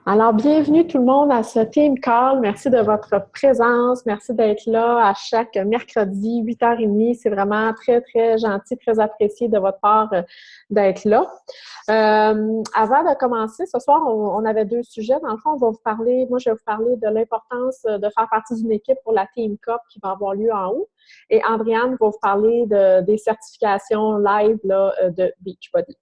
Alors, bienvenue tout le monde à ce Team Call. Merci de votre présence. Merci d'être là à chaque mercredi, 8h30. C'est vraiment très, très gentil, très apprécié de votre part d'être là. Avant de commencer, ce soir, on avait deux sujets. Dans le fond, moi, je vais vous parler de l'importance de faire partie d'une équipe pour la Team Cup qui va avoir lieu en août. Et Andréane va vous parler des certifications live là, de Beachbody.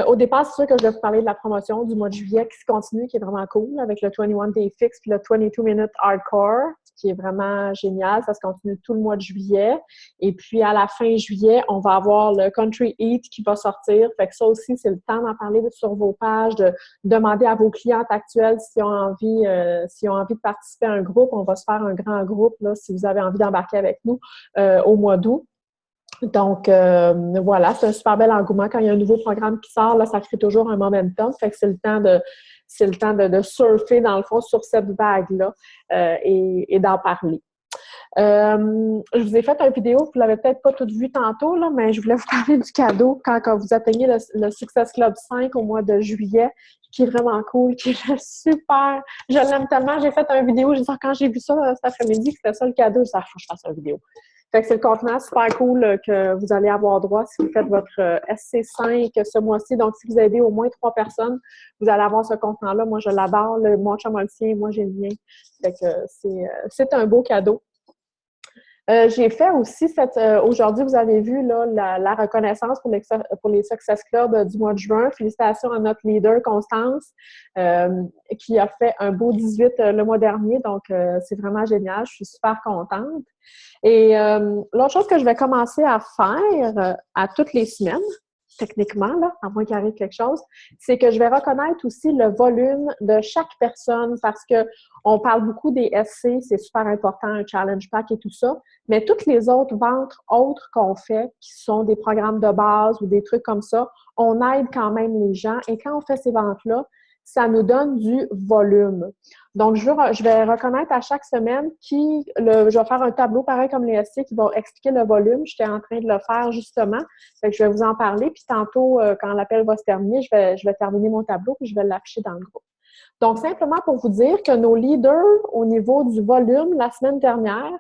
Au départ, c'est sûr que je vais vous parler de la promotion du mois de juillet qui se continue, qui est vraiment cool, avec le 21 Day Fix puis le 22 Minute Hardcore, qui est vraiment génial. Ça se continue tout le mois de juillet. Et puis, à la fin juillet, on va avoir le Country Eat qui va sortir. Fait que ça aussi, c'est le temps d'en parler sur vos pages, de demander à vos clientes actuelles s'ils ont envie de participer à un groupe. On va se faire un grand groupe, là, si vous avez envie d'embarquer avec nous au mois d'août. Donc, voilà, c'est un super bel engouement. Quand il y a un nouveau programme qui sort, là, ça crée toujours un momentum. Fait que c'est le temps de surfer, dans le fond, sur cette vague-là et d'en parler. Je vous ai fait une vidéo, vous ne l'avez peut-être pas toute vue tantôt, là, mais je voulais vous parler du cadeau quand vous atteignez le Success Club 5 au mois de juillet, qui est vraiment cool, qui est super. Je l'aime tellement. J'ai fait une vidéo, quand j'ai vu ça cet après-midi, que c'était ça le cadeau, il faut que je fasse une vidéo. Fait que c'est le contenant super cool que vous allez avoir droit si vous faites votre SC5 ce mois-ci. Donc, si vous aidez au moins 3 personnes, vous allez avoir ce contenant-là. Moi, je l'adore. Mon chum a le sien, moi, j'ai le mien. Fait que c'est un beau cadeau. J'ai fait aussi aujourd'hui, vous avez vu là, la reconnaissance pour les Success Club du mois de juin. Félicitations à notre leader, Constance, qui a fait un beau 18 le mois dernier. Donc, c'est vraiment génial. Je suis super contente. Et l'autre chose que je vais commencer à faire à toutes les semaines, techniquement, là, à moins qu'il arrive quelque chose, c'est que je vais reconnaître aussi le volume de chaque personne parce qu'on parle beaucoup des SC, c'est super important, un challenge pack et tout ça, mais toutes les autres ventes autres qu'on fait, qui sont des programmes de base ou des trucs comme ça, on aide quand même les gens et quand on fait ces ventes-là, ça nous donne du volume. Donc, je vais reconnaître à chaque semaine je vais faire un tableau pareil comme les SC qui va expliquer le volume. J'étais en train de le faire justement. Fait que je vais vous en parler. Puis tantôt, quand l'appel va se terminer, je vais terminer mon tableau puis je vais l'afficher dans le groupe. Donc, simplement pour vous dire que nos leaders au niveau du volume, la semaine dernière,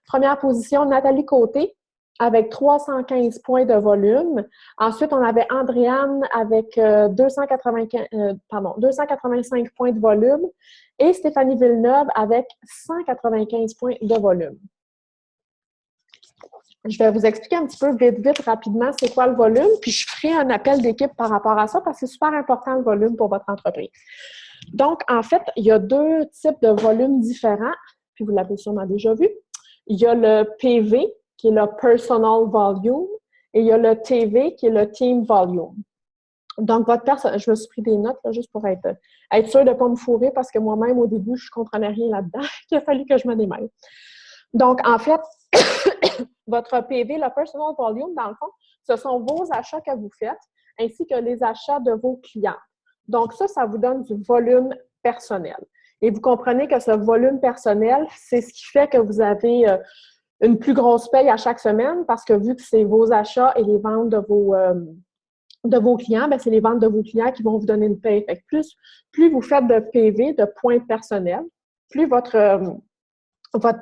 première position, Nathalie Côté, avec 315 points de volume. Ensuite, on avait Andréane avec 285 points de volume et Stéphanie Villeneuve avec 195 points de volume. Je vais vous expliquer un petit peu vite, rapidement, c'est quoi le volume, puis je ferai un appel d'équipe par rapport à ça parce que c'est super important le volume pour votre entreprise. Donc, en fait, il y a deux types de volumes différents, puis vous l'avez sûrement déjà vu. Il y a le PV, qui est le Personal Volume, et il y a le TV, qui est le Team Volume. Donc, votre personne, je me suis pris des notes là, juste pour être sûre de ne pas me fourrer parce que moi-même, au début, je ne comprenais rien là-dedans. Il a fallu que je me démêle. Donc, en fait, votre PV, le Personal Volume, dans le fond, ce sont vos achats que vous faites ainsi que les achats de vos clients. Donc, ça vous donne du volume personnel. Et vous comprenez que ce volume personnel, c'est ce qui fait que vous avez une plus grosse paye à chaque semaine parce que vu que c'est vos achats et les ventes de vos clients, bien, c'est les ventes de vos clients qui vont vous donner une paye. Fait que plus vous faites de PV, de points personnels, plus votre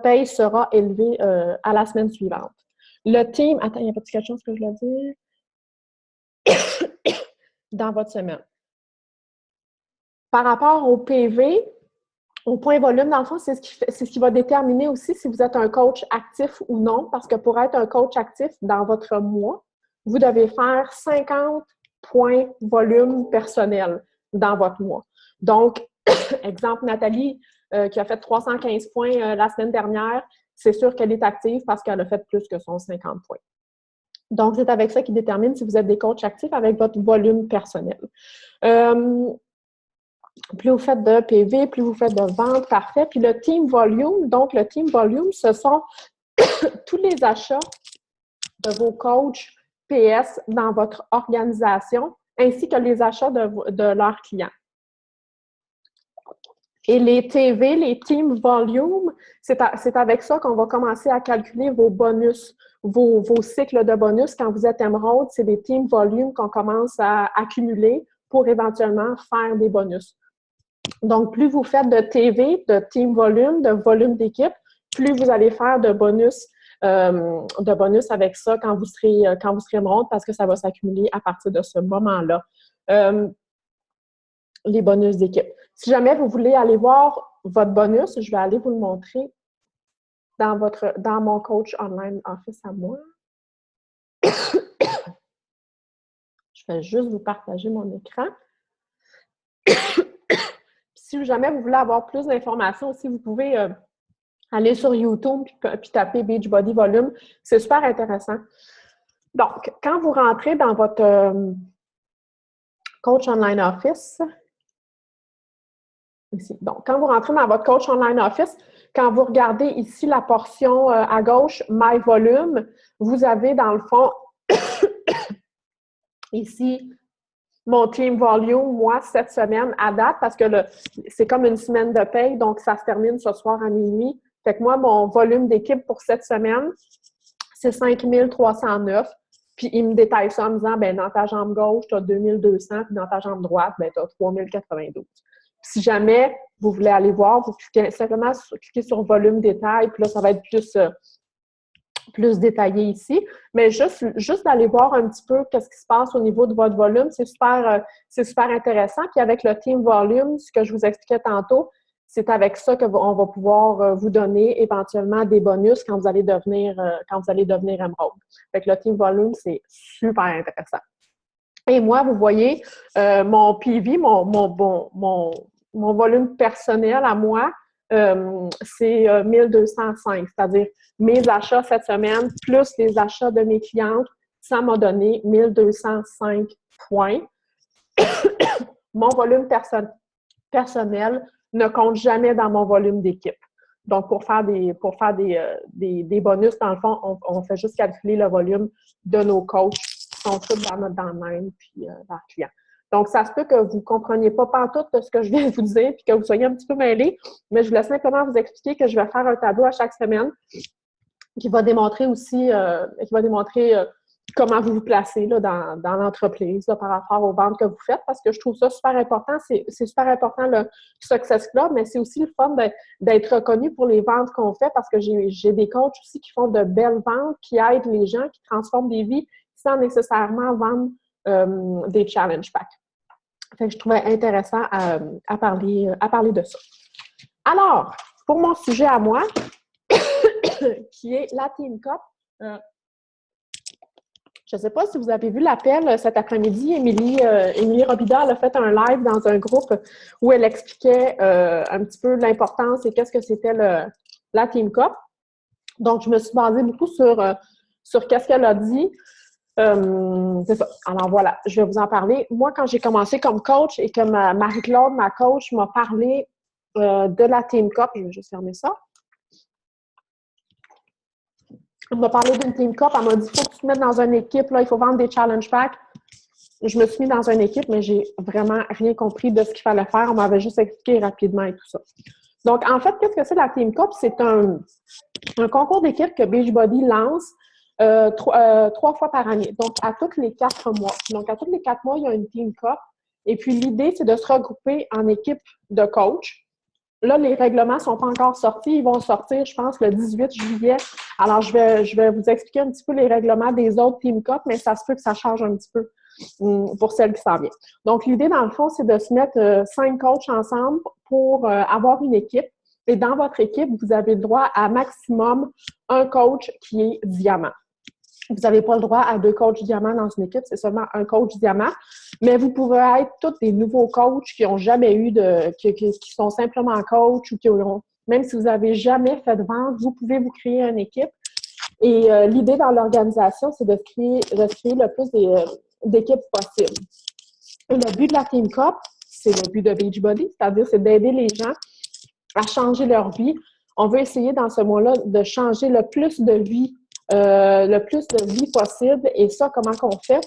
paye sera élevée à la semaine suivante. Le team, attends, il y a quelque chose que je dois dire dans votre semaine. Par rapport au PV, au point volume, dans le fond, c'est ce qui va déterminer aussi si vous êtes un coach actif ou non, parce que pour être un coach actif dans votre mois, vous devez faire 50 points volume personnel dans votre mois. Donc, exemple, Nathalie, qui a fait 315 points la semaine dernière, c'est sûr qu'elle est active parce qu'elle a fait plus que son 50 points. Donc, c'est avec ça qui détermine si vous êtes des coachs actifs avec votre volume personnel. Plus vous faites de PV, plus vous faites de ventes, parfait. Puis le Team Volume, donc le Team Volume, ce sont tous les achats de vos coachs PS dans votre organisation, ainsi que les achats de leurs clients. Et les TV, les Team Volume, c'est avec ça qu'on va commencer à calculer vos bonus, vos cycles de bonus. Quand vous êtes Emerald, c'est des Team Volume qu'on commence à accumuler pour éventuellement faire des bonus. Donc, plus vous faites de TV, de team volume, de volume d'équipe, plus vous allez faire de bonus avec ça quand vous serez monte, parce que ça va s'accumuler à partir de ce moment-là. Les bonus d'équipe. Si jamais vous voulez aller voir votre bonus, je vais aller vous le montrer dans mon coach online Office à moi. Je vais juste vous partager mon écran. Si jamais vous voulez avoir plus d'informations aussi, vous pouvez aller sur YouTube puis taper Beachbody Volume. C'est super intéressant. Donc, quand vous rentrez dans votre Coach Online Office, ici. Donc, quand vous rentrez dans votre Coach Online Office, quand vous regardez ici la portion à gauche, My Volume, vous avez dans le fond, ici, mon Team Volume, moi, cette semaine, à date, parce que c'est comme une semaine de paye, donc ça se termine ce soir à minuit. Fait que moi, mon volume d'équipe pour cette semaine, c'est 5309. Puis, il me détaille ça en me disant, ben dans ta jambe gauche, tu as 2200, puis dans ta jambe droite, ben tu as 3092. Si jamais vous voulez aller voir, vous cliquez simplement sur volume détail, puis là, ça va être plus détaillé ici. Mais juste d'aller voir un petit peu qu'est-ce qui se passe au niveau de votre volume, c'est super intéressant. Puis avec le Team Volume, ce que je vous expliquais tantôt, c'est avec ça qu'on va pouvoir vous donner éventuellement des bonus quand vous allez devenir Emerald. Fait que le Team Volume, c'est super intéressant. Et moi, vous voyez, mon PV, mon volume personnel à moi, c'est 1205, c'est-à-dire mes achats cette semaine, plus les achats de mes clientes, ça m'a donné 1205 points. Mon volume personnel ne compte jamais dans mon volume d'équipe. Donc, pour faire des bonus, dans le fond, on fait juste calculer le volume de nos coachs qui sont tous dans notre domaine puis leurs clients. Donc, ça se peut que vous ne compreniez pas pantoute de ce que je viens de vous dire puis que vous soyez un petit peu mêlés, mais je voulais simplement vous expliquer que je vais faire un tableau à chaque semaine qui va démontrer aussi, comment vous vous placez là, dans l'entreprise là, par rapport aux ventes que vous faites, parce que je trouve ça super important. C'est super important le Success Club, mais c'est aussi le fun d'être reconnu pour les ventes qu'on fait, parce que j'ai des coachs aussi qui font de belles ventes, qui aident les gens, qui transforment des vies sans nécessairement vendre des challenge packs. Fait que je trouvais intéressant à parler de ça. Alors, pour mon sujet à moi, qui est la Team Cup, je ne sais pas si vous avez vu l'appel cet après-midi. Émilie Robida a fait un live dans un groupe où elle expliquait un petit peu l'importance et qu'est-ce que c'était la Team Cup. Donc, je me suis basée beaucoup sur qu'est-ce qu'elle a dit. C'est ça. Alors voilà, je vais vous en parler. Moi, quand j'ai commencé comme coach et que Marie-Claude, ma coach, m'a parlé de la Team Cup, je vais juste fermer ça. Elle m'a parlé d'une Team Cup, elle m'a dit, il faut que tu te mettes dans une équipe, là, il faut vendre des challenge packs. Je me suis mis dans une équipe, mais j'ai vraiment rien compris de ce qu'il fallait faire. On m'avait juste expliqué rapidement et tout ça. Donc, en fait, qu'est-ce que c'est la Team Cup? C'est un concours d'équipe que Beachbody lance 3 fois par année, donc à tous les 4 mois. Donc, à tous les 4 mois, il y a une Team Cup. Et puis, l'idée, c'est de se regrouper en équipe de coach. Là, les règlements ne sont pas encore sortis. Ils vont sortir, je pense, le 18 juillet. Alors, je vais vous expliquer un petit peu les règlements des autres Team Cup, mais ça se peut que ça change un petit peu pour celles qui s'en viennent. Donc, l'idée, dans le fond, c'est de se mettre 5 coachs ensemble pour avoir une équipe. Et dans votre équipe, vous avez le droit à maximum un coach qui est diamant. Vous n'avez pas le droit à 2 coachs diamants dans une équipe, c'est seulement un coach diamant. Mais vous pouvez être tous des nouveaux coachs qui n'ont jamais eu qui sont simplement coachs ou qui ont, même si vous n'avez jamais fait de vente, vous pouvez vous créer une équipe. Et l'idée dans l'organisation, c'est de créer le plus d'équipes possible. Et le but de la Team Cup, c'est le but de Beachbody, c'est-à-dire c'est d'aider les gens à changer leur vie. On veut essayer dans ce mois-là de changer le plus de vie possible. Et ça, comment qu'on fait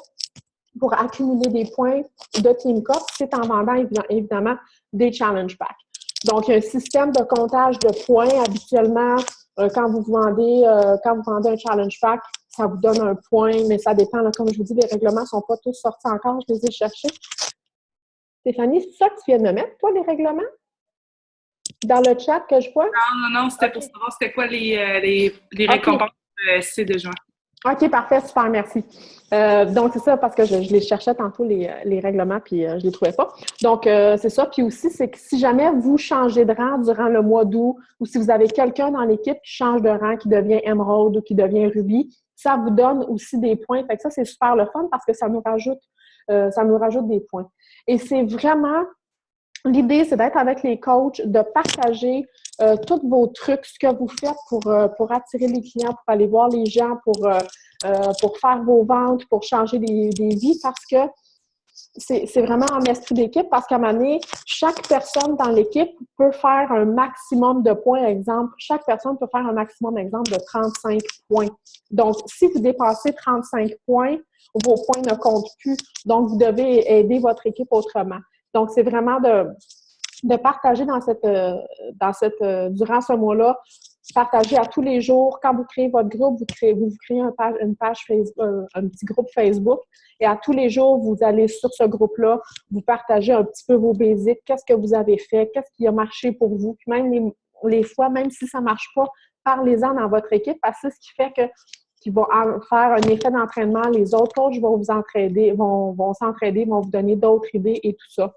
pour accumuler des points de Team Cup? C'est en vendant évidemment des challenge packs. Donc, il y a un système de comptage de points. Habituellement, quand vous vendez un challenge pack, ça vous donne un point, mais ça dépend. Là, comme je vous dis, les règlements ne sont pas tous sortis encore. Je les ai cherchés. Stéphanie, c'est ça que tu viens de me mettre, toi, les règlements? dans le chat que je vois? Non, c'était pour savoir c'était quoi les récompenses C de juin. OK, parfait, super, merci. Donc, c'est ça, parce que je les cherchais tantôt, les règlements, puis je les trouvais pas. Donc, c'est ça. Puis aussi, c'est que si jamais vous changez de rang durant le mois d'août, ou si vous avez quelqu'un dans l'équipe qui change de rang, qui devient émeraude ou qui devient rubis, ça vous donne aussi des points. Fait que ça, c'est super le fun parce que ça nous rajoute des points. Et c'est vraiment l'idée, c'est d'être avec les coachs, de partager tous vos trucs, ce que vous faites pour attirer les clients, pour aller voir les gens, pour faire vos ventes, pour changer des vies, parce que c'est vraiment un esprit d'équipe, parce qu'à un moment donné, chaque personne dans l'équipe peut faire un maximum de points, exemple. Chaque personne peut faire un maximum, exemple, de 35 points. Donc, si vous dépassez 35 points, vos points ne comptent plus. Donc, vous devez aider votre équipe autrement. Donc, c'est vraiment de partager durant ce mois-là, partager à tous les jours. Quand vous créez votre groupe, vous créez une page Facebook, un petit groupe Facebook, et à tous les jours, vous allez sur ce groupe-là, vous partagez un petit peu vos basics, qu'est-ce que vous avez fait, qu'est-ce qui a marché pour vous. Puis même les fois, même si ça ne marche pas, parlez-en dans votre équipe, parce que c'est ce qui fait qu'ils vont faire un effet d'entraînement. Les autres coachs vont vous entraider, vont s'entraider, vont vous donner d'autres idées et tout ça.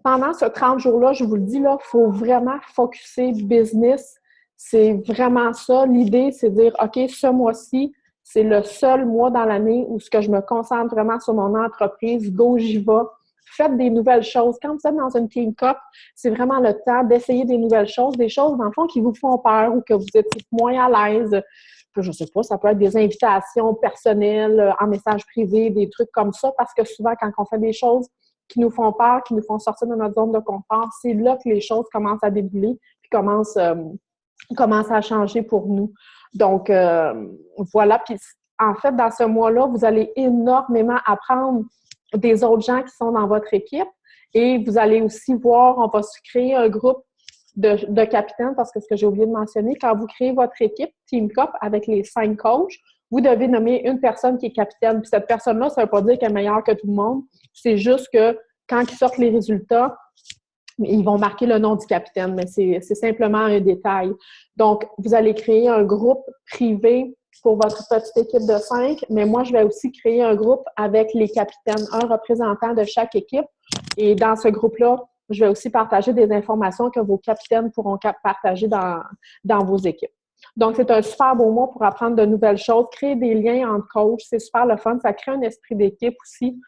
Pendant ce 30 jours-là, je vous le dis, là, il faut vraiment focusser business. C'est vraiment ça. L'idée, c'est de dire, OK, ce mois-ci, c'est le seul mois dans l'année où ce que je me concentre vraiment sur mon entreprise. Go, j'y vais. Faites des nouvelles choses. Quand vous êtes dans une Team Cup, c'est vraiment le temps d'essayer des nouvelles choses, des choses, dans le fond, qui vous font peur ou que vous êtes moins à l'aise. Je ne sais pas, ça peut être des invitations personnelles en message privé, des trucs comme ça, parce que souvent, quand on fait des choses qui nous font peur, qui nous font sortir de notre zone de confort, c'est là que les choses commencent à débouler puis commencent à changer pour nous. Donc, voilà. Puis, en fait, dans ce mois-là, vous allez énormément apprendre des autres gens qui sont dans votre équipe et vous allez aussi voir, on va se créer un groupe de capitaines, parce que ce que j'ai oublié de mentionner, quand vous créez votre équipe Team Cup avec les 5 coachs, vous devez nommer une personne qui est capitaine. Puis cette personne-là, ça ne veut pas dire qu'elle est meilleure que tout le monde. C'est juste que quand ils sortent les résultats, ils vont marquer le nom du capitaine, mais c'est simplement un détail. Donc, vous allez créer un groupe privé pour votre petite équipe de 5, mais moi, je vais aussi créer un groupe avec les capitaines, un représentant de chaque équipe. Et dans ce groupe-là, je vais aussi partager des informations que vos capitaines pourront partager dans vos équipes. Donc, c'est un super beau mois pour apprendre de nouvelles choses, créer des liens entre coachs, c'est super le fun, ça crée un esprit d'équipe aussi.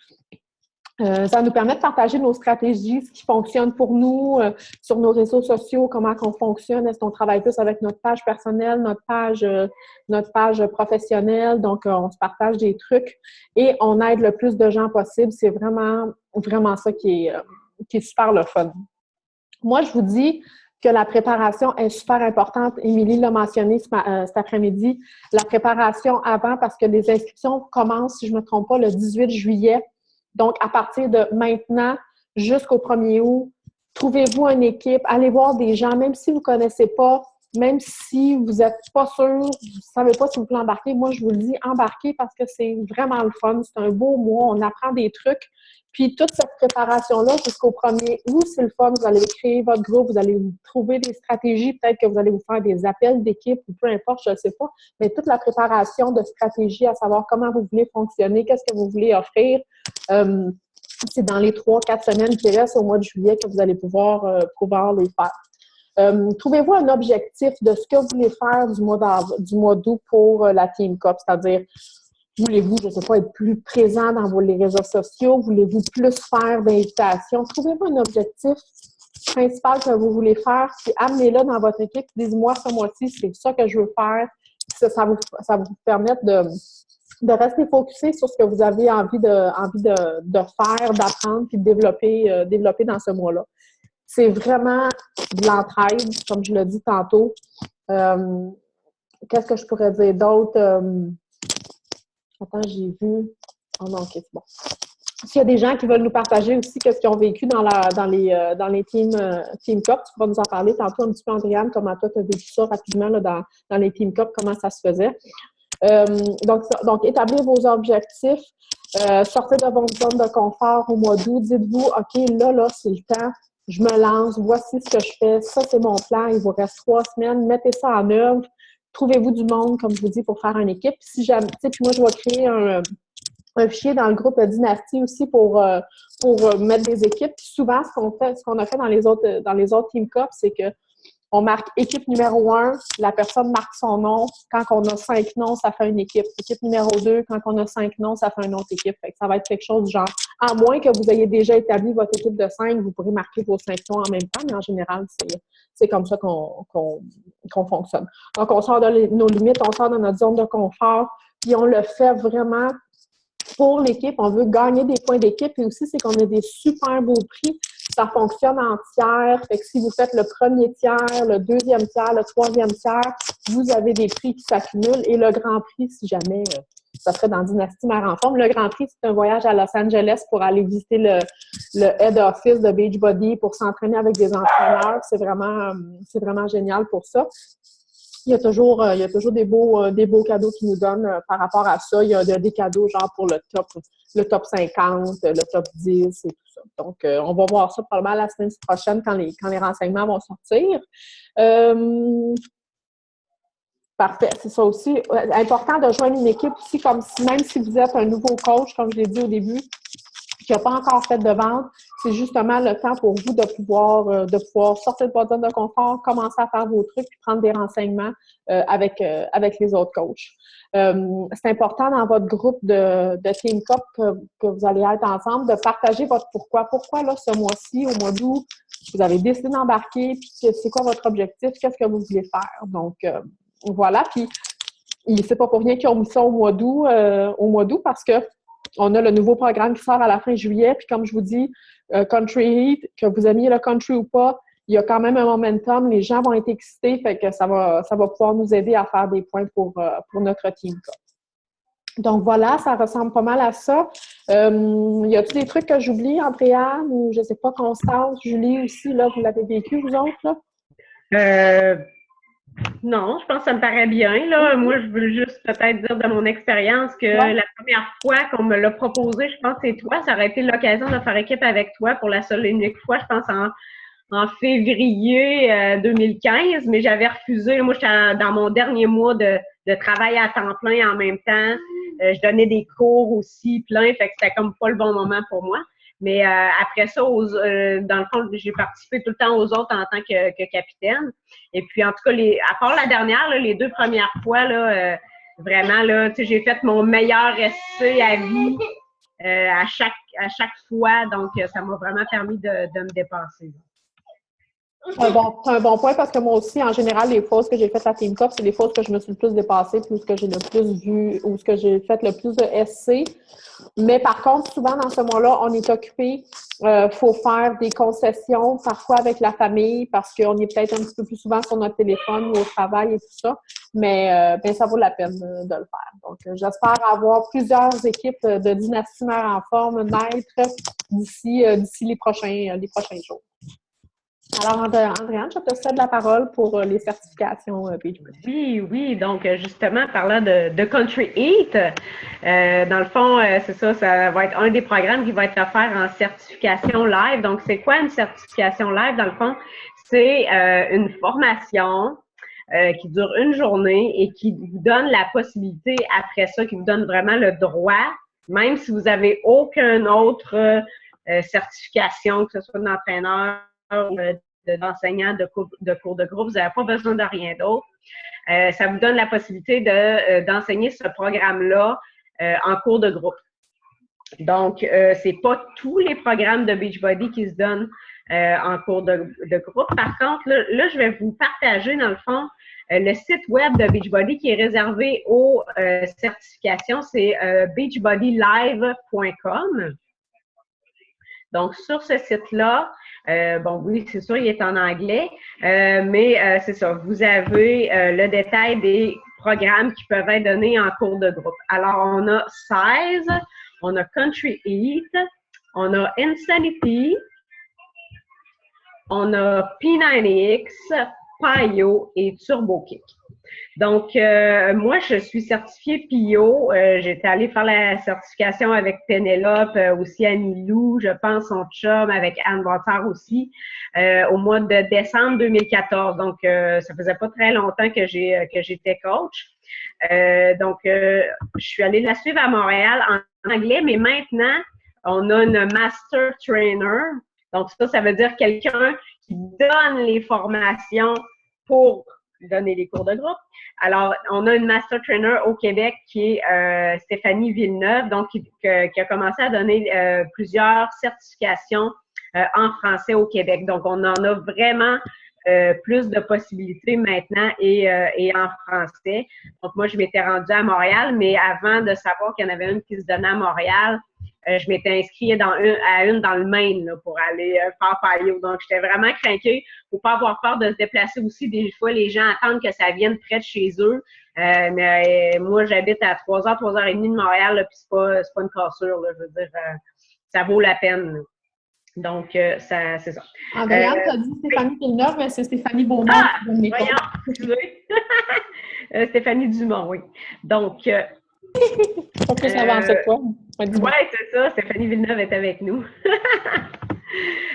Ça nous permet de partager nos stratégies, ce qui fonctionne pour nous sur nos réseaux sociaux, comment on fonctionne, est-ce qu'on travaille plus avec notre page personnelle, notre page professionnelle. Donc, on se partage des trucs et on aide le plus de gens possible. C'est vraiment, vraiment ça qui est super le fun. Moi, je vous dis que la préparation est super importante. Émilie l'a mentionné cet après-midi. La préparation avant, parce que les inscriptions commencent, si je ne me trompe pas, le 18 juillet. Donc, à partir de maintenant jusqu'au 1er août, trouvez-vous une équipe, allez voir des gens, même si vous ne connaissez pas, même si vous n'êtes pas sûr, vous ne savez pas si vous pouvez embarquer. Moi, je vous le dis, embarquez parce que c'est vraiment le fun. C'est un beau mois, on apprend des trucs. Puis, toute cette préparation-là jusqu'au 1er août, c'est le fun. Vous allez créer votre groupe, vous allez trouver des stratégies. Peut-être que vous allez vous faire des appels d'équipe ou peu importe, je ne sais pas. Mais toute la préparation de stratégie, à savoir comment vous voulez fonctionner, qu'est-ce que vous voulez offrir, c'est dans les 3-4 semaines qui restent au mois de juillet que vous allez pouvoir les faire. Trouvez-vous un objectif de ce que vous voulez faire du mois d'août pour la Team Cup, c'est-à-dire voulez-vous, je ne sais pas, être plus présent dans les réseaux sociaux? Voulez-vous plus faire d'invitations? Trouvez-vous un objectif principal que vous voulez faire, puis amenez-le dans votre équipe. Dites-moi, ce mois-ci, c'est ça que je veux faire. Ça va vous permettre de rester focusé sur ce que vous avez envie de faire, d'apprendre, puis de développer dans ce mois-là. C'est vraiment de l'entraide, comme je l'ai dit tantôt. Qu'est-ce que je pourrais dire d'autre? Attends, j'ai vu. Oh non, OK, c'est bon. S'il y a des gens qui veulent nous partager aussi ce qu'ils ont vécu dans les Team Cup, tu pourras nous en parler tantôt un petit peu, Andréane, comment toi, tu as vécu ça rapidement là, dans les Team Cup, comment ça se faisait. Donc, établir vos objectifs, sortez de votre zone de confort au mois d'août. Dites-vous, OK, là, c'est le temps je me lance, voici ce que je fais, ça c'est mon plan, il vous reste 3 semaines, mettez ça en œuvre, trouvez-vous du monde, comme je vous dis, pour faire une équipe. Si jamais, tu sais, puis moi, je vais créer un fichier dans le groupe Dynastie aussi pour mettre des équipes. Puis souvent, ce qu'on a fait dans les autres Team Cup, c'est que on marque équipe numéro 1, la personne marque son nom. Quand on a 5 noms, ça fait une équipe. Équipe numéro 2, quand on a 5 noms, ça fait une autre équipe. Fait que ça va être quelque chose du genre, à moins que vous ayez déjà établi votre équipe de 5, vous pourrez marquer vos 5 noms en même temps, mais en général, c'est comme ça qu'on fonctionne. Donc, on sort de nos limites, on sort de notre zone de confort, puis on le fait vraiment pour l'équipe. On veut gagner des points d'équipe, et aussi, c'est qu'on a des super beaux prix. Ça fonctionne en tiers. Fait que si vous faites le premier tiers, le deuxième tiers, le troisième tiers, vous avez des prix qui s'accumulent. Et le grand prix, si jamais ça serait dans Dynastie Mère en Forme, le grand prix, c'est un voyage à Los Angeles pour aller visiter le head office de Beachbody pour s'entraîner avec des entraîneurs. C'est vraiment génial pour ça. Il y a toujours des beaux cadeaux qu'ils nous donnent par rapport à ça. Il y a des cadeaux genre pour le top 50, le top 10 et tout ça. Donc, on va voir ça probablement la semaine prochaine quand les renseignements vont sortir. Parfait, c'est ça aussi. Important de joindre une équipe aussi, même si vous êtes un nouveau coach, comme je l'ai dit au début, qui n'a pas encore fait de vente, c'est justement le temps pour vous de pouvoir sortir de votre zone de confort, commencer à faire vos trucs, puis prendre des renseignements avec les autres coachs. C'est important dans votre groupe de Team Cup que vous allez être ensemble, de partager votre pourquoi. Pourquoi, là, ce mois-ci, au mois d'août, vous avez décidé d'embarquer, puis c'est quoi votre objectif, qu'est-ce que vous voulez faire. Donc, voilà. Puis, c'est pas pour rien qu'ils ont mis ça au mois d'août parce que on a le nouveau programme qui sort à la fin juillet. Puis comme je vous dis, Country Heat, que vous aimiez le country ou pas, il y a quand même un momentum. Les gens vont être excités, fait que ça va pouvoir nous aider à faire des points pour notre team. Donc voilà, ça ressemble pas mal à ça. Y a-t-il des trucs que j'oublie, Andréane, ou je sais pas, Constance, Julie aussi, là, vous l'avez vécu, vous autres, là? Non, je pense que ça me paraît bien. Là. Moi, je veux juste peut-être dire de mon expérience que la première fois qu'on me l'a proposé, je pense que c'est toi, ça aurait été l'occasion de faire équipe avec toi pour la seule et unique fois, je pense en février 2015, mais j'avais refusé. Moi, j'étais dans mon dernier mois de travail à temps plein en même temps. Je donnais des cours aussi plein, fait que c'était comme pas le bon moment pour moi. Mais après ça, dans le fond, j'ai participé tout le temps aux autres en tant que capitaine. Et puis, en tout cas, à part la dernière, là, les 2 premières fois, là, vraiment, là, j'ai fait mon meilleur essai à vie à chaque fois. Donc, ça m'a vraiment permis de me dépasser. C'est un bon point parce que moi aussi, en général, les fausses que j'ai faites à Team Cup, c'est les fausses que je me suis le plus dépassée, puis ce que j'ai le plus vu, ou ce que j'ai fait le plus de SC. Mais par contre, souvent dans ce mois-là, on est occupé. Faut faire des concessions, parfois avec la famille, parce qu'on est peut-être un petit peu plus souvent sur notre téléphone ou au travail et tout ça. Mais ça vaut la peine de le faire. Donc, j'espère avoir plusieurs équipes de Dynastie Mère en Forme naître d'ici les prochains jours. Alors, Andréane, je te cède la parole pour les certifications Beachbody. Oui. Donc, justement, parlant de Country Heat, dans le fond, c'est ça va être un des programmes qui va être offert en certification live. Donc, c'est quoi une certification live? Dans le fond, c'est une formation qui dure une journée et qui vous donne la possibilité, après ça, qui vous donne vraiment le droit, même si vous n'avez aucune autre certification, que ce soit d'entraîneur, d'enseignant, de cours de groupe, vous n'avez pas besoin de rien d'autre. Ça vous donne la possibilité d'enseigner ce programme-là en cours de groupe. Donc, c'est pas tous les programmes de Beachbody qui se donnent en cours de groupe. Par contre, là, je vais vous partager, dans le fond, le site web de Beachbody qui est réservé aux certifications, c'est beachbodylive.com. Donc, sur ce site-là, oui, c'est sûr, il est en anglais, mais c'est ça, vous avez le détail des programmes qui peuvent être donnés en cours de groupe. Alors, on a 16, on a Country Heat, on a Insanity, on a P90X, PiYo et Turbo Kick. Donc, moi, je suis certifiée PIO. J'étais allée faire la certification avec Pénélope, aussi Annie Lou, je pense, son chum, avec Anne Bottard aussi, au mois de décembre 2014. Donc, ça faisait pas très longtemps que j'étais coach. Donc, je suis allée la suivre à Montréal en anglais, mais maintenant, on a une master trainer. Donc, ça veut dire quelqu'un qui donne les formations pour donner les cours de groupe. Alors, on a une master trainer au Québec qui est Stéphanie Villeneuve, donc qui a commencé à donner plusieurs certifications en français au Québec. Donc, on en a vraiment plus de possibilités maintenant et en français. Donc, moi, je m'étais rendue à Montréal, mais avant de savoir qu'il y en avait une qui se donnait à Montréal, je m'étais inscrite à une dans le Maine là, pour aller faire PIO. Donc, j'étais vraiment craquée pour pas avoir peur de se déplacer aussi. Des fois, les gens attendent que ça vienne près de chez eux. Mais moi, j'habite à 3h, 3h30 de Montréal, là, puis c'est pas une cassure. Là, je veux dire, ça vaut la peine. Là. Donc, c'est ça. Andréane, tu as dit Stéphanie Villeneuve, mais c'est Stéphanie Beaumont. Ah! Voyons, excusez. Stéphanie Dumont, oui. Donc, pas plus avancé que toi. Oui, c'est ça. Stéphanie Villeneuve est avec nous.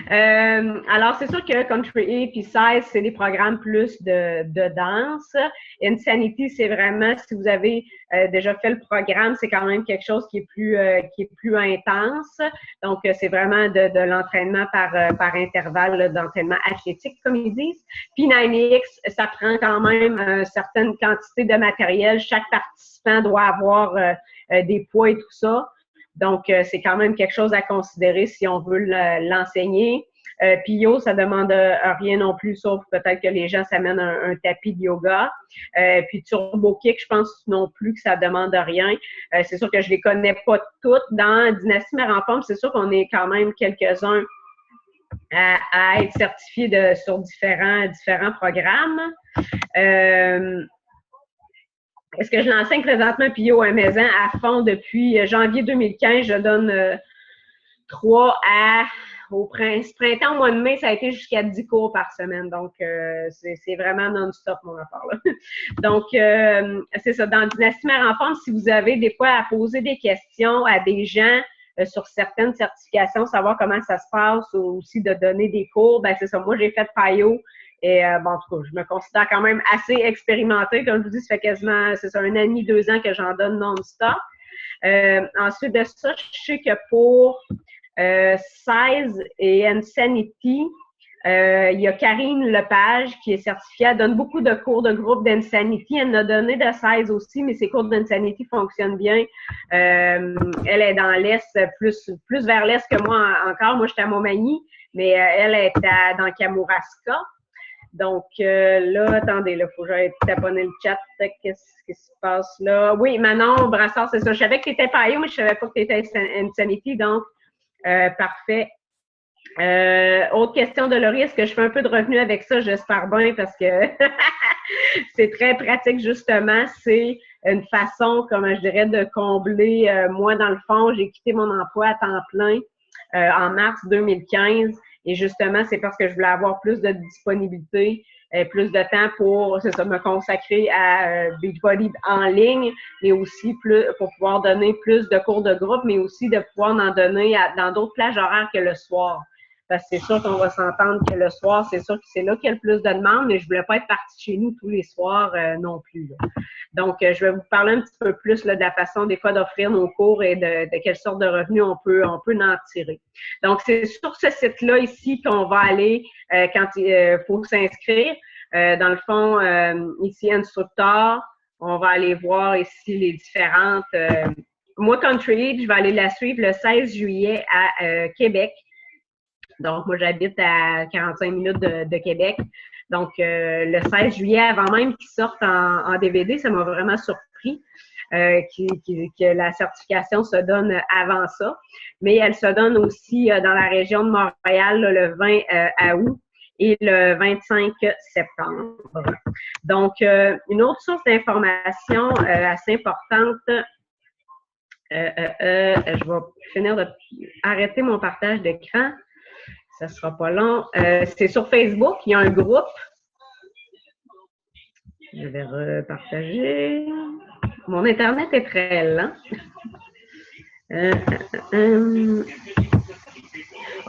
Alors, c'est sûr que Country A puis 16, c'est des programmes plus de danse. Insanity, c'est vraiment, si vous avez déjà fait le programme, c'est quand même quelque chose qui est plus intense. Donc, c'est vraiment de l'entraînement par intervalle d'entraînement athlétique, comme ils disent. Puis 9X, ça prend quand même une certaine quantité de matériel. Chaque participant doit avoir des poids et tout ça. Donc, c'est quand même quelque chose à considérer si on veut l'enseigner. PIO, ça demande rien non plus, sauf peut-être que les gens s'amènent un tapis de yoga. Puis Turbo Kick, je pense non plus que ça demande rien. C'est sûr que je les connais pas toutes. Dans Dynastie Mère en Forme, c'est sûr qu'on est quand même quelques-uns à être certifiés sur différents programmes. Est-ce que je l'enseigne présentement PIO à Maison à fond depuis janvier 2015? Je donne 3 au printemps, au mois de mai, ça a été jusqu'à 10 cours par semaine. Donc, c'est vraiment non-stop, mon affaire. Là. Donc, c'est ça. Dans Dynastie Mère en Forme, si vous avez des fois à poser des questions à des gens sur certaines certifications, savoir comment ça se passe ou aussi de donner des cours, ben c'est ça. Moi, j'ai fait PIO. Et bon, en tout cas, je me considère quand même assez expérimentée. Comme je vous dis, ça fait quasiment, c'est ça, 1 an et demi, 2 ans que j'en donne non-stop. Ensuite de ça, je sais que pour 16 et Insanity, il y a Karine Lepage qui est certifiée. Elle donne beaucoup de cours de groupe d'Insanity. Elle en a donné de 16 aussi, mais ses cours d'Insanity fonctionnent bien. Elle est dans l'Est, plus vers l'Est que moi encore. Moi, j'étais à Montmagny, mais elle est dans Kamouraska. Donc, là, attendez, là, faut que j'aille taponner le chat. Qu'est-ce qui se passe là? Oui, Manon Brassard, c'est ça. Je savais que tu étais PIO, mais je savais pas que tu étais Insanity, donc, parfait. Autre question de Laurie, est-ce que je fais un peu de revenu avec ça? J'espère bien parce que c'est très pratique, justement. C'est une façon, comme je dirais, de combler. Moi, dans le fond, j'ai quitté mon emploi à temps plein en mars 2015. Et justement, c'est parce que je voulais avoir plus de disponibilité, plus de temps pour, c'est ça, me consacrer à Beachbody en ligne, mais aussi pour pouvoir donner plus de cours de groupe, mais aussi de pouvoir en donner dans d'autres plages horaires que le soir. Parce que c'est sûr qu'on va s'entendre que le soir, c'est sûr que c'est là qu'il y a le plus de demandes, mais je voulais pas être partie chez nous tous les soirs non plus. Là. Donc, je vais vous parler un petit peu plus là, de la façon des fois d'offrir nos cours et de quelle sorte de revenus on peut en tirer. Donc, c'est sur ce site-là ici qu'on va aller quand il faut s'inscrire. Dans le fond, ici, instructeur, on va aller voir ici les différentes... moi, Country Age, je vais aller la suivre le 16 juillet à Québec. Donc, moi, j'habite à 45 minutes de Québec. Donc, le 16 juillet, avant même qu'il sorte en DVD, ça m'a vraiment surpris que la certification se donne avant ça. Mais elle se donne aussi dans la région de Montréal là, le 20 août et le 25 septembre. Donc, une autre source d'information assez importante, je vais finir d'arrêter mon partage d'écran. Ça sera pas long. C'est sur Facebook. Il y a un groupe. Je vais repartager. Mon Internet est très lent.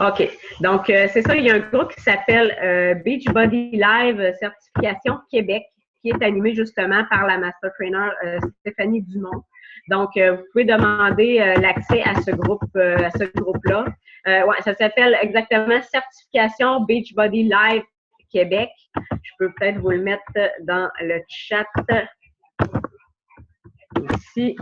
OK. Donc, c'est ça, il y a un groupe qui s'appelle Beachbody Live Certification Québec, qui est animé justement par la Master Trainer Stéphanie Dumont. Donc, vous pouvez demander l'accès à ce groupe-là. Ouais, ça s'appelle exactement Certification Beachbody Live Québec. Je peux peut-être vous le mettre dans le chat ici.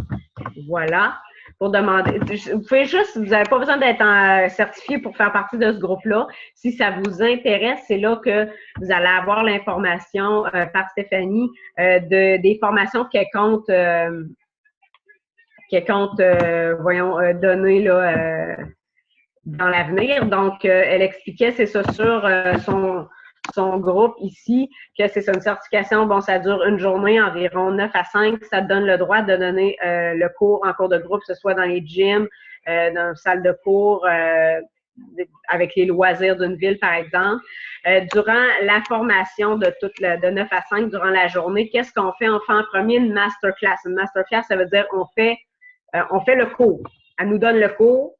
Voilà. Pour demander. Vous pouvez juste, vous n'avez pas besoin d'être certifié pour faire partie de ce groupe-là. Si ça vous intéresse, c'est là que vous allez avoir l'information par Stéphanie des formations qu'elle compte donner là, dans l'avenir. Donc, elle expliquait, c'est ça, sur son groupe ici, que c'est ça, une certification, bon, ça dure une journée, environ 9 à 5. Ça te donne le droit de donner le cours en cours de groupe, que ce soit dans les gyms, dans une salle de cours, avec les loisirs d'une ville, par exemple. Durant la formation de 9 à 5, durant la journée, qu'est-ce qu'on fait? On fait en premier une masterclass. Une masterclass, ça veut dire on fait le cours. Elle nous donne le cours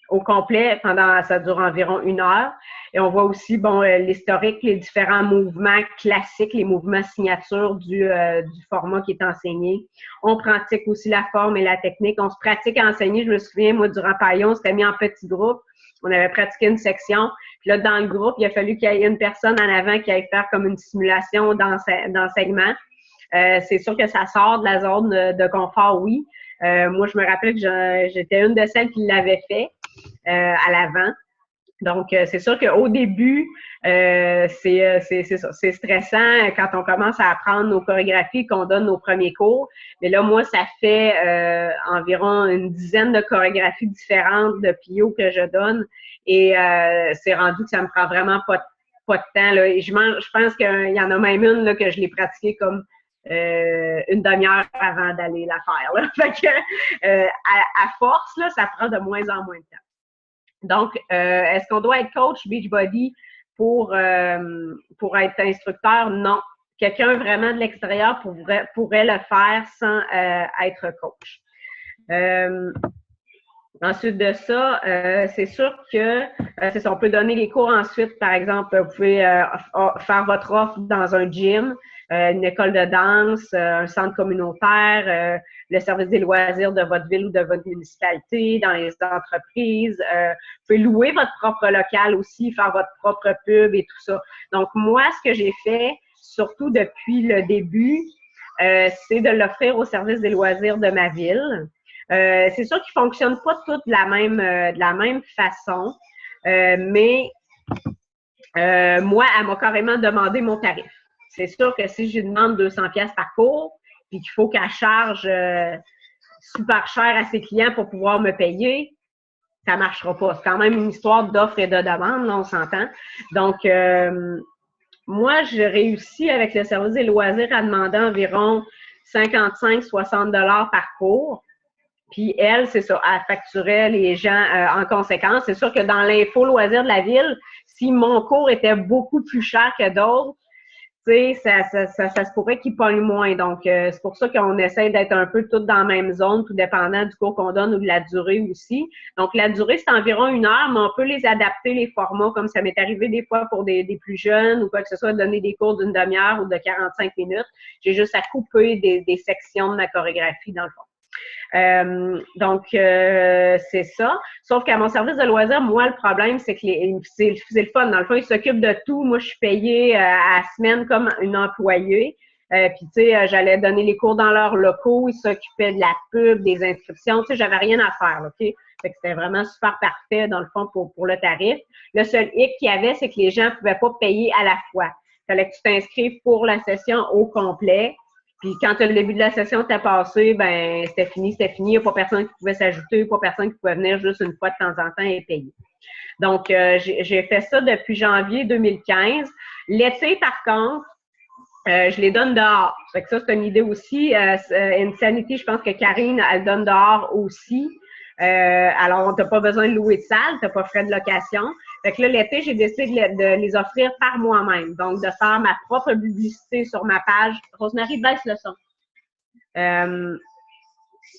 au complet ça dure environ 1 heure. Et on voit aussi, bon, l'historique, les différents mouvements classiques, les mouvements signatures du format qui est enseigné. On pratique aussi la forme et la technique. On se pratique à enseigner. Je me souviens, moi, durant Paillon, on s'était mis en petits groupes. On avait pratiqué une section. Puis là, dans le groupe, il a fallu qu'il y ait une personne en avant qui aille faire comme une simulation d'enseignement. C'est sûr que ça sort de la zone de confort, oui. Moi, je me rappelle que j'étais une de celles qui l'avait fait à l'avant. Donc, c'est sûr qu'au début, c'est stressant quand on commence à apprendre nos chorégraphies, qu'on donne nos premiers cours. Mais là, moi, ça fait environ une dizaine de chorégraphies différentes de plio que je donne. Et c'est rendu que ça me prend vraiment pas de temps. Là. Et je pense qu'il y en a même une là, que je l'ai pratiquée comme une demi-heure avant d'aller la faire. Là. Fait que, à force, là, ça prend de moins en moins de temps. Donc, est-ce qu'on doit être coach Beachbody pour être instructeur? Non. Quelqu'un vraiment de l'extérieur pourrait le faire sans être coach. Ensuite de ça, c'est sûr que c'est ça, on peut donner les cours ensuite. Par exemple, vous pouvez faire votre offre dans un gym, une école de danse, un centre communautaire, le service des loisirs de votre ville ou de votre municipalité, dans les entreprises. Vous pouvez louer votre propre local aussi, faire votre propre pub et tout ça. Donc, moi, ce que j'ai fait, surtout depuis le début, c'est de l'offrir au service des loisirs de ma ville. C'est sûr qu'ils ne fonctionnent pas tous de la même façon, mais moi, elle m'a carrément demandé mon tarif. C'est sûr que si je lui demande 200$ par cours, puis qu'il faut qu'elle charge super cher à ses clients pour pouvoir me payer, ça ne marchera pas. C'est quand même une histoire d'offre et de demande, là, on s'entend. Donc, moi, j'ai réussi avec le service des loisirs à demander environ 55-60$ par cours. Puis elle, c'est ça, elle facturait les gens en conséquence. C'est sûr que dans l'info loisirs de la ville, si mon cours était beaucoup plus cher que d'autres, tu sais, ça se pourrait qu'ils pognent moins. Donc, c'est pour ça qu'on essaie d'être un peu tous dans la même zone, tout dépendant du cours qu'on donne ou de la durée aussi. Donc, la durée, c'est environ 1 heure, mais on peut les adapter, les formats, comme ça m'est arrivé des fois pour des plus jeunes ou quoi que ce soit, donner des cours d'une demi-heure ou de 45 minutes. J'ai juste à couper des sections de ma chorégraphie, dans le fond. Donc, c'est ça. Sauf qu'à mon service de loisirs, moi, le problème, c'est que c'est le fun. Dans le fond, ils s'occupent de tout. Moi, je suis payée à la semaine comme une employée. Puis, tu sais, j'allais donner les cours dans leurs locaux. Ils s'occupaient de la pub, des inscriptions. Tu sais, j'avais rien à faire, OK? Fait que c'était vraiment super parfait, dans le fond, pour le tarif. Le seul hic qu'il y avait, c'est que les gens ne pouvaient pas payer à la fois. Il fallait que tu t'inscrives pour la session au complet. Puis quand le début de la session était passé, ben c'était fini. Il n'y a pas personne qui pouvait s'ajouter, pas personne qui pouvait venir juste une fois de temps en temps et payer. Donc, j'ai fait ça depuis janvier 2015. L'été, par contre, je les donne dehors. Fait que ça, c'est une idée aussi. Insanity, je pense que Karine, elle donne dehors aussi. Alors, t'as pas besoin de louer de salle, t'as pas frais de location. Fait que là, l'été, j'ai décidé de les offrir par moi-même. Donc, de faire ma propre publicité sur ma page. Rosemary, baisse le son.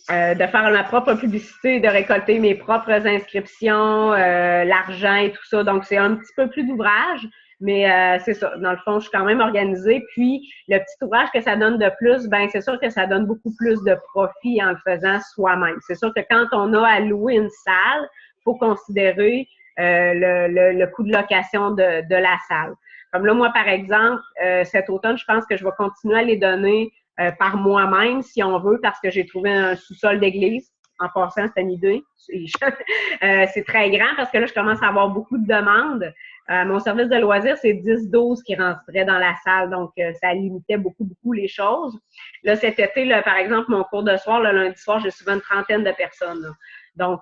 De faire ma propre publicité, de récolter mes propres inscriptions, l'argent et tout ça. Donc, c'est un petit peu plus d'ouvrage, mais c'est ça. Dans le fond, je suis quand même organisée. Puis, le petit ouvrage que ça donne de plus, ben c'est sûr que ça donne beaucoup plus de profit en le faisant soi-même. C'est sûr que quand on a à louer une salle, il faut considérer le coût de location de la salle. Comme là, moi, par exemple, cet automne, je pense que je vais continuer à les donner par moi-même, si on veut, parce que j'ai trouvé un sous-sol d'église. En passant, c'est une idée. C'est très grand parce que là, je commence à avoir beaucoup de demandes. Mon service de loisirs, c'est 10-12 qui rentraient dans la salle, donc ça limitait beaucoup les choses. Là, cet été, là, par exemple, mon cours de soir, le lundi soir, j'ai souvent une trentaine de personnes. Là. Donc,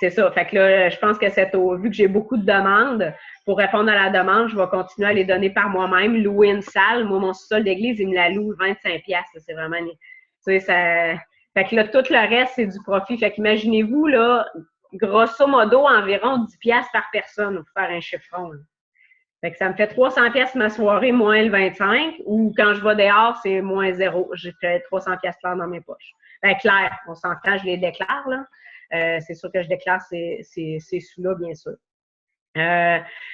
c'est ça. Fait que là, je pense que vu que j'ai beaucoup de demandes, pour répondre à la demande, je vais continuer à les donner par moi-même. Louer une salle, moi, mon sous-sol d'église, il me la loue 25$. C'est vraiment... Tu sais, ça... Fait que là, tout le reste, c'est du profit. Fait qu'imaginez-vous, là, grosso modo, environ 10$ par personne pour faire un chiffron. Là. Fait que ça me fait 300$ ma soirée, moins le 25$. Ou quand je vais dehors, c'est moins 0. J'ai fait 300$ clair dans mes poches. Ben, clair, on s'entend, je les déclare, là. C'est sûr que je déclare ces sous-là, bien sûr.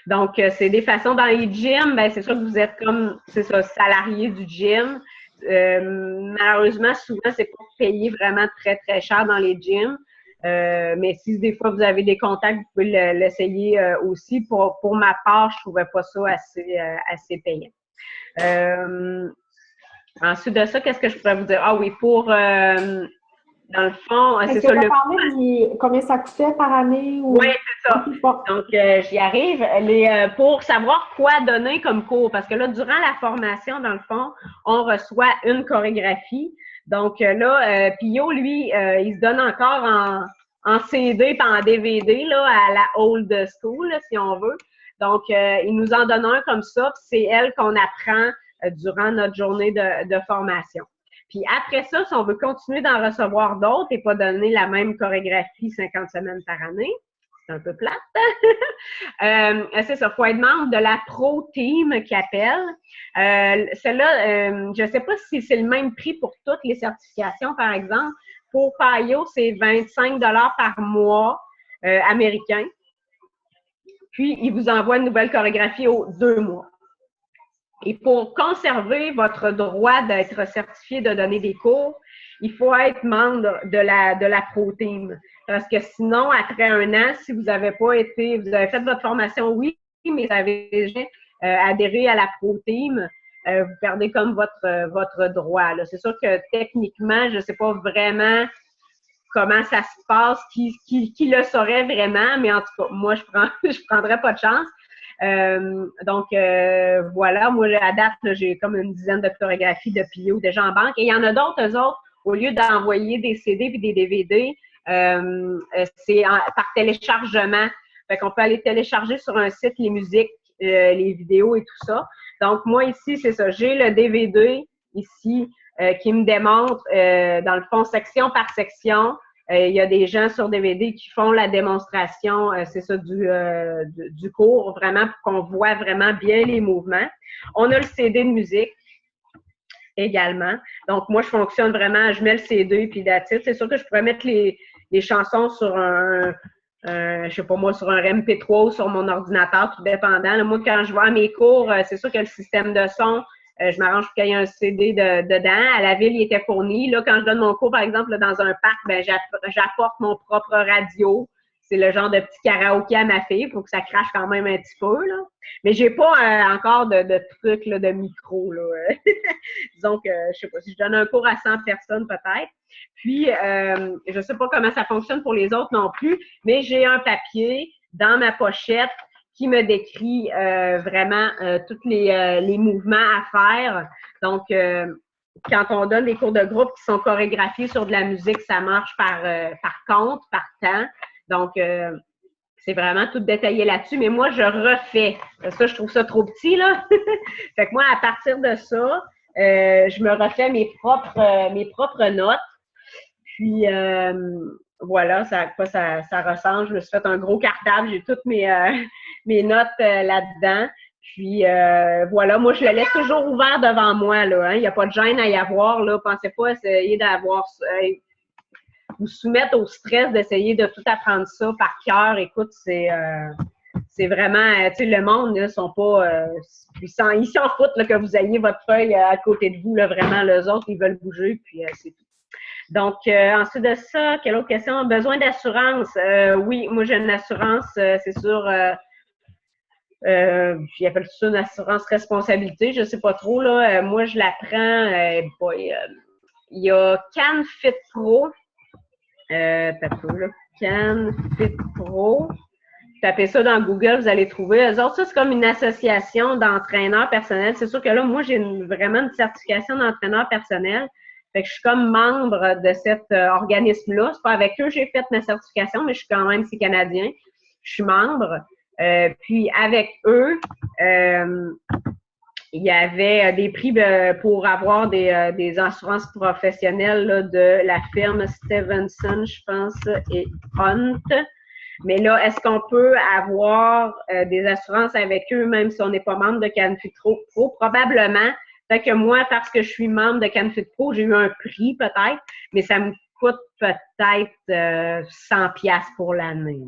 Donc, c'est des façons dans les gyms, ben c'est sûr que vous êtes comme, c'est ça, salarié du gym. Malheureusement, souvent, c'est pas payé vraiment très cher dans les gyms. Mais si des fois vous avez des contacts, vous pouvez l'essayer aussi. Pour ma part, je trouvais pas ça assez payant. Ensuite de ça, qu'est-ce que je pourrais vous dire? Ah oui, dans le fond, c'est ça. Combien ça coûtait par année? Ou... Oui, c'est ça. Donc, j'y arrive. Pour savoir quoi donner comme cours, parce que là, durant la formation, dans le fond, on reçoit une chorégraphie. Donc là, Pio, lui, il se donne encore en CD et en DVD, là, à la old school, là, si on veut. Donc, il nous en donne un comme ça, puis c'est elle qu'on apprend durant notre journée de formation. Puis après ça, si on veut continuer d'en recevoir d'autres et pas donner la même chorégraphie 50 semaines par année, c'est un peu plate. C'est ça, il faut être membre de la Pro Team qui appelle. Celle-là, je ne sais pas si c'est le même prix pour toutes les certifications, par exemple. Pour PAIO, c'est 25$ par mois américain. Puis, il vous envoie une nouvelle chorégraphie aux 2 mois. Et pour conserver votre droit d'être certifié de donner des cours, il faut être membre de la Pro Team. Parce que sinon, après 1 an, si vous n'avez pas été, vous avez fait votre formation, oui, mais vous avez déjà adhéré à la Pro Team, vous perdez comme votre droit. C'est sûr que techniquement, je ne sais pas vraiment comment ça se passe, qui le saurait vraiment, mais en tout cas, moi, je prendrais pas de chance. Donc, voilà, moi, à date, j'ai comme une dizaine de chorégraphies de Pio déjà en banque. Et il y en a d'autres, eux autres, au lieu d'envoyer des CD et des DVD, c'est par téléchargement. Fait qu'on peut aller télécharger sur un site les musiques, les vidéos et tout ça. Donc, moi, ici, c'est ça. J'ai le DVD ici qui me démontre, dans le fond, section par section. Il y a des gens sur DVD qui font la démonstration, c'est ça, du cours, vraiment, pour qu'on voit vraiment bien les mouvements. On a le CD de musique également. Donc, moi, je fonctionne vraiment, je mets le CD puis that's it. C'est sûr que je pourrais mettre les chansons sur je sais pas moi, sur un MP3 ou sur mon ordinateur, tout dépendant. Là, moi, quand je vais à mes cours, c'est sûr que le système de son, je m'arrange pour qu'il y ait un CD dedans. À la ville, il était fourni. Là, quand je donne mon cours, par exemple, là, dans un parc, ben, j'apporte mon propre radio. C'est le genre de petit karaoké à ma fille. Il faut que ça crache quand même un petit peu, là. Mais j'ai pas encore de trucs là, de micro, là. Disons que, je sais pas, si je donne un cours à 100 personnes, peut-être. Puis, je sais pas comment ça fonctionne pour les autres non plus, mais j'ai un papier dans ma pochette qui me décrit vraiment tous les mouvements à faire. Donc, quand on donne des cours de groupe qui sont chorégraphiés sur de la musique, ça marche par compte, par temps. Donc, c'est vraiment tout détaillé là-dessus. Mais moi, je refais. Ça, je trouve ça trop petit, là. Fait que moi, à partir de ça, je me refais mes propres notes. Puis, voilà, ça ressemble. Je me suis fait un gros cartable. J'ai toutes mes notes là-dedans. Puis, voilà, moi, je le laisse toujours ouvert devant moi, là. Hein. Il n'y a pas de gêne à y avoir, là. Pensez pas essayer d'avoir... vous soumettre au stress d'essayer de tout apprendre ça par cœur. Écoute, c'est vraiment... tu sais, le monde, là, sont pas... ils s'en foutent là, que vous ayez votre feuille à côté de vous, là. Vraiment, les autres, ils veulent bouger, puis c'est tout. Donc, ensuite de ça, quelle autre question? Besoin d'assurance. Oui, moi, j'ai une assurance, c'est sûr... ils appellent ça une assurance responsabilité, je sais pas trop, là. Moi, je la prends, il y a CanFit Pro, t'as peu, là, CanFit Pro. Tapez ça dans Google, vous allez trouver. Eux autres, ça, c'est comme une association d'entraîneurs personnels. C'est sûr que là, moi, j'ai vraiment une certification d'entraîneur personnel. Fait que je suis comme membre de cet organisme-là. C'est pas avec eux que j'ai fait ma certification, mais je suis quand même, c'est canadien. Je suis membre. Puis avec eux, il y avait des prix pour avoir des assurances professionnelles là, de la firme Stevenson, je pense, et Hunt. Mais là, est-ce qu'on peut avoir des assurances avec eux, même si on n'est pas membre de CanFit Pro? Probablement. Fait que moi, parce que je suis membre de CanFit Pro, j'ai eu un prix peut-être, mais ça me coûte peut-être 100$ pour l'année.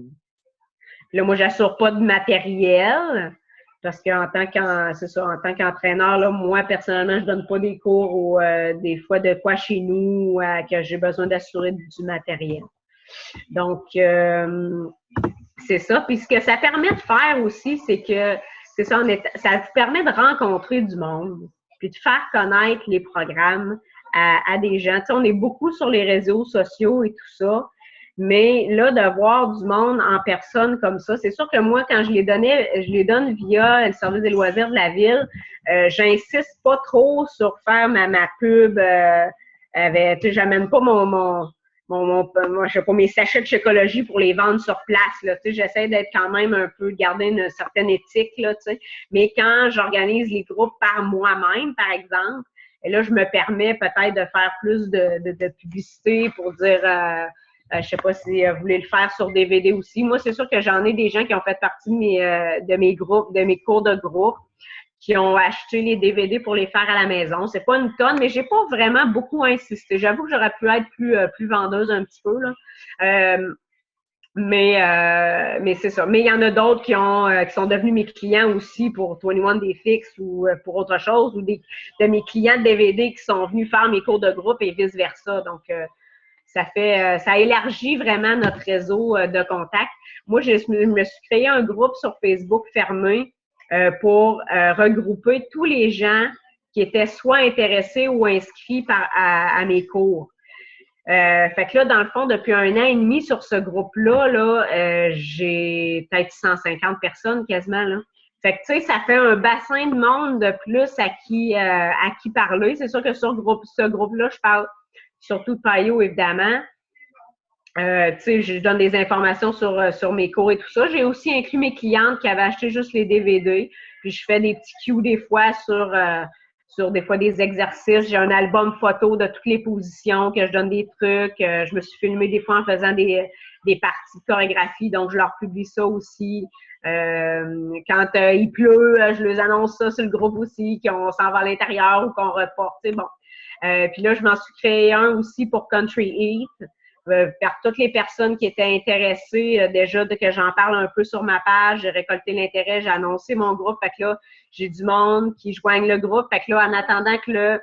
Là, moi, j'assure pas de matériel parce qu'en tant qu'entraîneur, là, moi, personnellement, je donne pas des cours ou des fois de quoi chez nous que j'ai besoin d'assurer du matériel. Donc, c'est ça. Puis ce que ça permet de faire aussi, c'est que ça vous permet de rencontrer du monde puis de faire connaître les programmes à des gens. Tu sais, on est beaucoup sur les réseaux sociaux et tout ça. Mais là, de voir du monde en personne comme ça, c'est sûr que moi, quand je les donne via le service des loisirs de la ville. J'insiste pas trop sur faire ma pub. Tu sais, j'amène pas moi, je sais pas, mes sachets de chocologie pour les vendre sur place. Là, tu sais, j'essaie d'être quand même un peu, de garder une certaine éthique. Là, tu sais. Mais quand j'organise les groupes par moi-même, par exemple, et là, je me permets peut-être de faire plus de publicité pour dire. Je sais pas si vous voulez le faire sur DVD aussi. Moi, c'est sûr que j'en ai des gens qui ont fait partie de mes groupes, de mes cours de groupe, qui ont acheté les DVD pour les faire à la maison. C'est pas une tonne, mais j'ai pas vraiment beaucoup insisté. J'avoue que j'aurais pu être plus vendeuse un petit peu, là. Mais c'est ça. Mais il y en a d'autres qui sont devenus mes clients aussi pour 21 Day Fix ou pour autre chose, ou de mes clients de DVD qui sont venus faire mes cours de groupe et vice-versa. Donc, ça élargit vraiment notre réseau de contacts. Moi, je me suis créé un groupe sur Facebook fermé pour regrouper tous les gens qui étaient soit intéressés ou inscrits à mes cours. Fait que là, dans le fond, depuis 1 an et demi sur ce groupe-là, j'ai peut-être 150 personnes quasiment, là. Fait que, tu sais, ça fait un bassin de monde de plus à qui parler. C'est sûr que sur ce groupe-là, je parle surtout de Payo, évidemment. Tu sais, je donne des informations sur mes cours et tout ça. J'ai aussi inclus mes clientes qui avaient acheté juste les DVD. Puis je fais des petits cues des fois sur des fois des exercices. J'ai un album photo de toutes les positions que je donne des trucs. Je me suis filmée des fois en faisant des parties de chorégraphie. Donc, je leur publie ça aussi. Quand il pleut, je les annonce ça sur le groupe aussi, qu'on s'en va à l'intérieur ou qu'on reporte. Bon. Puis là, je m'en suis créé un aussi pour Country Eat. Par toutes les personnes qui étaient intéressées déjà que j'en parle un peu sur ma page, j'ai récolté l'intérêt, j'ai annoncé mon groupe. Fait que là, j'ai du monde qui joignent le groupe. Fait que là, en attendant que le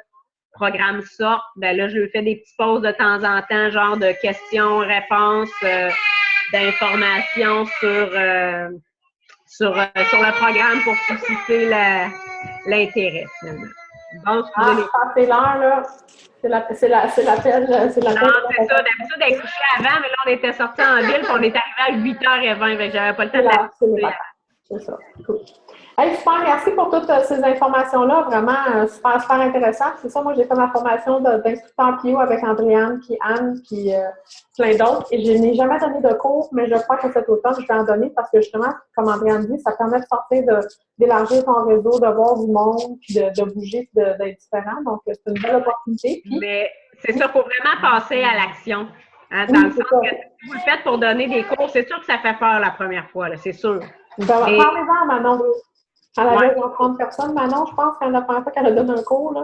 programme sorte, ben là, je lui fais des petites pauses de temps en temps, genre de questions, réponses, d'informations sur le programme pour susciter l'intérêt, finalement. Bon, c'est l'heure, là. C'est l'appel. Non, c'est ça. D'habitude, elle couchait avant, mais là, on était sortis en ville, puis on est arrivé à 8h20. Fait que j'avais pas le temps de la C'est ça. Cool. Hey, super, merci pour toutes ces informations-là. Vraiment super, super intéressant. C'est ça, moi, j'ai fait ma formation d'instructeur PIO avec Andréane, puis Anne, puis plein d'autres. Et je n'ai jamais donné de cours, mais je crois que cet automne, je vais en donner parce que justement, comme Andréane dit, ça permet de sortir, d'élargir ton réseau, de voir du monde, puis de bouger, puis d'être différent. Donc, c'est une belle opportunité. Puis, mais c'est ça, il faut vraiment passer à l'action. Hein, dans le sens que si vous le faites pour donner des cours, c'est sûr que ça fait peur la première fois, c'est sûr. Parlez-en à Manon. Elle avait 30 personnes. Manon, je pense qu'elle a la première fois qu'elle a donné un cours. Là.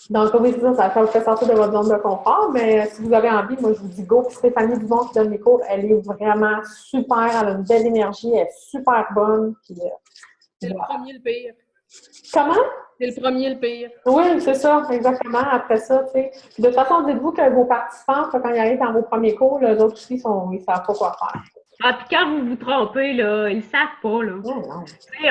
Donc, oui, c'est ça vous fait sortir de votre zone de confort, mais si vous avez envie, moi, je vous dis go. Puis Stéphanie Dubon qui donne les cours, elle est vraiment super, elle a une belle énergie, elle est super bonne. Puis, c'est le premier, le pire. Comment? C'est le premier, le pire. Oui, c'est ça, exactement. Après ça, tu sais. De toute façon, dites-vous que vos participants, quand ils arrivent dans vos premiers cours, les autres aussi, ils ne savent pas quoi faire. Ah, puis quand vous vous trompez, là, ils ne savent pas, là.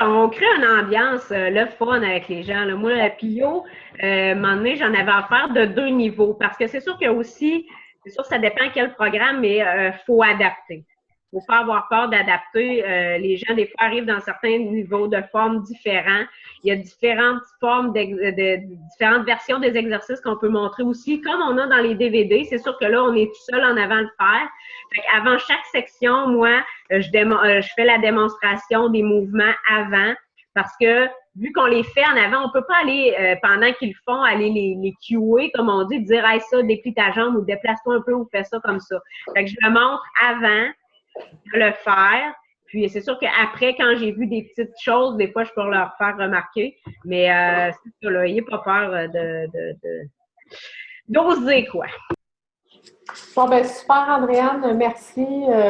On crée une ambiance, le fun avec les gens. Là. Moi, la PIO, un moment donné, j'en avais affaire de 2 niveaux. Parce que c'est sûr que aussi, c'est sûr que ça dépend quel programme, mais faut adapter. Il ne faut pas avoir peur d'adapter. Les gens, des fois, arrivent dans certains niveaux de formes différents. Il y a différentes formes, différentes versions des exercices qu'on peut montrer aussi. Comme on a dans les DVD, c'est sûr que là, on est tout seul en avant le faire. Fait avant chaque section, moi, je fais la démonstration des mouvements avant parce que vu qu'on les fait en avant, on peut pas aller, pendant qu'ils le font, aller les cuer, comme on dit, dire hey, ça, déplie ta jambe ou déplace-toi un peu ou fais ça comme ça. Fait que je le montre avant de le faire. Puis c'est sûr qu'après, quand j'ai vu des petites choses, des fois, je peux leur faire remarquer. Mais c'est ça, là, n'ayez pas peur d'oser, quoi. Bon, ben super, Andréane. Merci.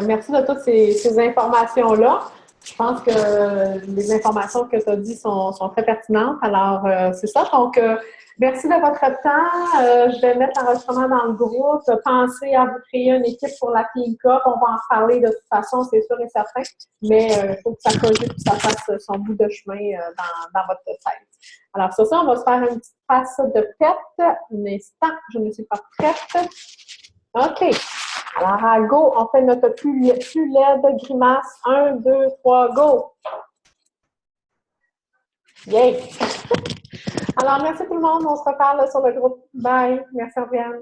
Merci de toutes ces informations-là. Je pense que les informations que tu as dites sont très pertinentes. Alors, c'est ça. Donc, merci de votre temps. Je vais mettre l'enregistrement dans le groupe. Pensez à vous créer une équipe pour la Pink Cup. On va en reparler de toute façon, c'est sûr et certain. Mais il faut que ça cogite, que ça fasse son bout de chemin dans votre tête. Alors, sur ça, on va se faire une petite passe de pète. Un instant, je ne suis pas prête. OK. Alors, à go, on fait notre plus laide grimace. 1, 2, 3, go! Yay! Alors, merci tout le monde. On se reparle sur le groupe. Bye. Merci, Andréane.